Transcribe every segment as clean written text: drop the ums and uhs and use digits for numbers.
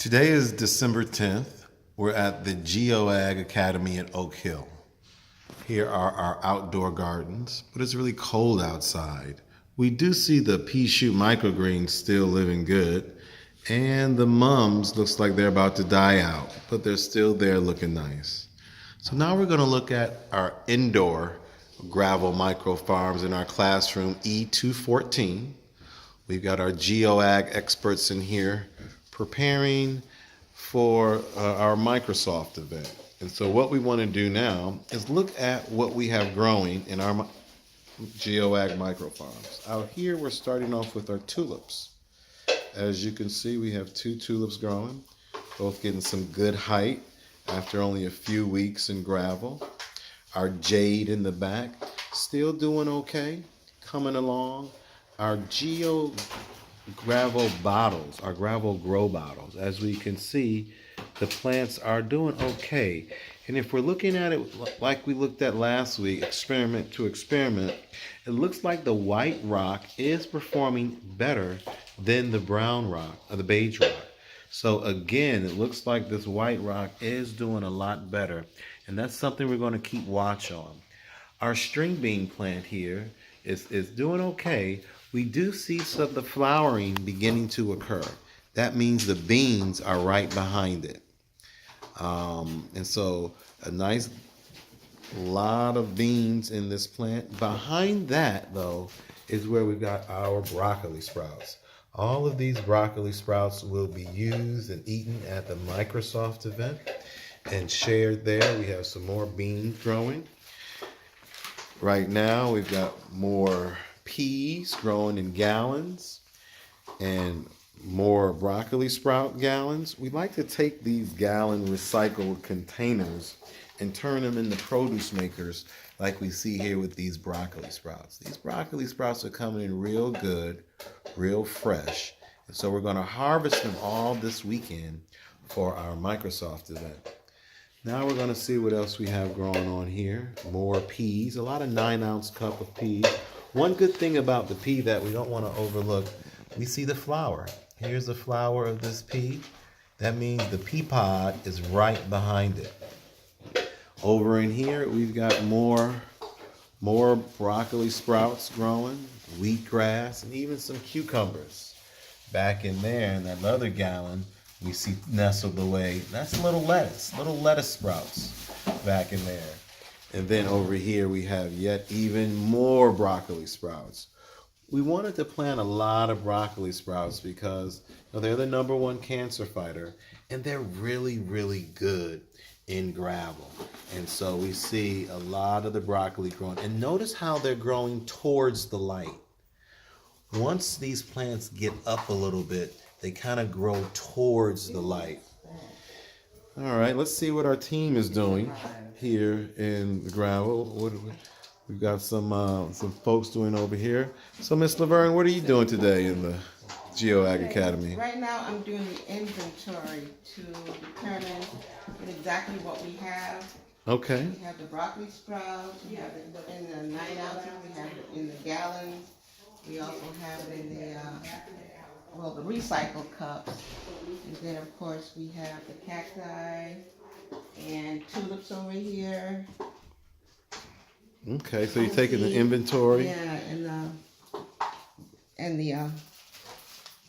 Today is December 10th. We're at the GeoAg Academy at Oak Hill. Here are our outdoor gardens, but it's really cold outside. We do see the pea shoot microgreens still living good, and the mums looks like they're about to die out, but they're still there looking nice. So now we're going to look at our indoor gravel micro farms in our classroom E214. We've got our GeoAg experts in here preparing for our Microsoft event. And so what we want to do now is look at what we have growing in our GeoAg micro farms. Out here we're starting off with our tulips. As you can see, we have 2 tulips growing, both getting some good height after only a few weeks in gravel. Our jade in the back, still doing okay, coming along. Our gravel bottles, our gravel grow bottles, as we can see, the plants are doing okay. And if we're looking at it like we looked at last week, experiment to experiment, it looks like the white rock is performing better than the brown rock or the beige rock. So again, it looks like this white rock is doing a lot better, and that's something we're going to keep watch on. Our string bean plant here is doing okay. We do see some of the flowering beginning to occur. That means the beans are right behind it. And so a nice lot of beans in this plant. Behind that, though, is where we've got our broccoli sprouts. All of these broccoli sprouts will be used and eaten at the Microsoft event and shared there. We have some more beans growing. Right now, we've got more peas growing in gallons and more broccoli sprout gallons. We like to take these gallon recycled containers and turn them into produce makers like we see here with these broccoli sprouts. These broccoli sprouts are coming in real good, real fresh. And so we're going to harvest them all this weekend for our Microsoft event. Now we're going to see what else we have growing on here. More peas, a lot of 9-ounce cup of peas. One good thing about the pea that we don't want to overlook, we see the flower. Here's the flower of this pea. That means the pea pod is right behind it. Over in here, we've got more broccoli sprouts growing, wheatgrass, and even some cucumbers. Back in there, in that other gallon, we see nestled away. That's little lettuce sprouts back in there. And then over here, we have yet even more broccoli sprouts. We wanted to plant a lot of broccoli sprouts because they're the #1 cancer fighter, and they're really, really good in gravel. And so we see a lot of the broccoli growing. And notice how they're growing towards the light. Once these plants get up a little bit, they kind of grow towards the light. All right, let's see what our team is doing here in the gravel. We've got some folks doing over here. So, Miss Laverne, what are you doing today in the GeoAg Academy? Right now, I'm doing the inventory to determine exactly what we have. Okay. We have the broccoli sprouts. We have it in the 9 ounces. We have it in the gallons. We also have it in the recycled cups. And then, of course, we have the cacti and tulips over here. Okay, so you're taking the inventory. Yeah, and the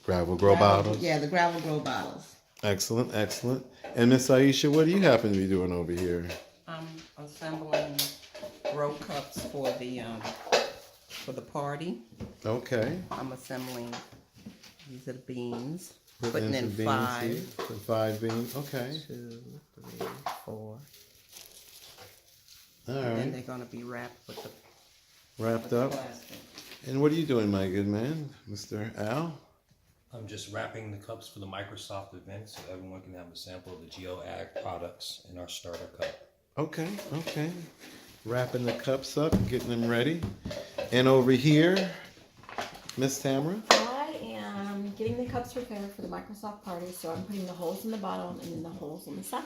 Gravel grow bottles. Yeah, the gravel grow bottles. Excellent, excellent. And Miss Aisha, what do you happen to be doing over here? I'm assembling grow cups for the party. Okay. I'm assembling, these are the beans. Putting Putting in some beans 5. here. Put 5 beans. Okay. 2, 3, 4. All And then right. they're gonna be wrapped with the Wrapped up. plastic. And what are you doing, my good man, Mr. Al? I'm just wrapping the cups for the Microsoft event so everyone can have a sample of the GeoAg products in our starter cup. Okay, okay. Wrapping the cups up, getting them ready. And over here, Miss Tamara. I am getting the cups prepared for the Microsoft party, so I'm putting the holes in the bottom and then the holes on the side.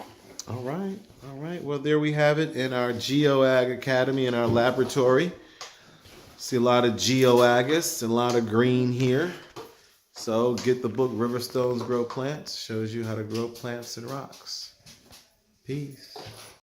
All right, all right. Well, there we have it in our GeoAg Academy in our laboratory. See a lot of geoagists and a lot of green here. So get the book Riverstones Grow Plants. Shows you how to grow plants and rocks. Peace.